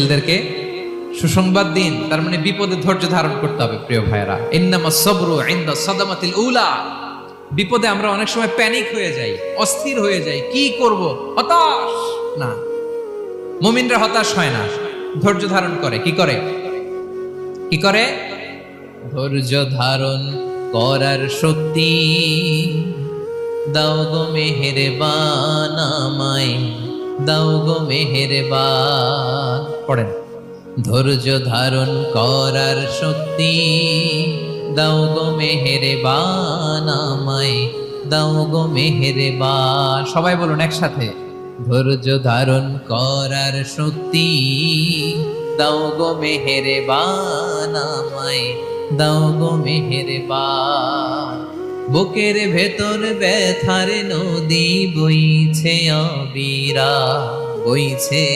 ধৈর্যশীলদেরকে সুসংবাদ দিন। তার মানে বিপদে ধৈর্য ধারণ করতে হবে প্রিয় ভাইরা। ইন্নামাস সাবরু ইনদা সাদামাতিল উলা। বিপদে আমরা অনেক সময় প্যানিক হয়ে যাই, অস্থির হয়ে যাই, কি করব, হতাশ। না, মুমিনরা হতাশ হয় না, ধৈর্য ধারণ করে। কি করে? কি করে? ধৈর্য ধারণ করার শক্তি দাও গো মেহেরবান আমায়, দাও গো মেহেরবান। পড়েন, ধৈর্য ধারণ করার শক্তি দাও গো মেহেরবান আমায়, দাও গো মেহেরবান। সবাই বলুন একসাথে, ধৈর্য ধারণ করার শক্তি দাও গো মেহেরবান আমায়, দাও গো মেহেরবান। বুকের ভেতর ব্যথার নদী বইছে অবিরা, বইছে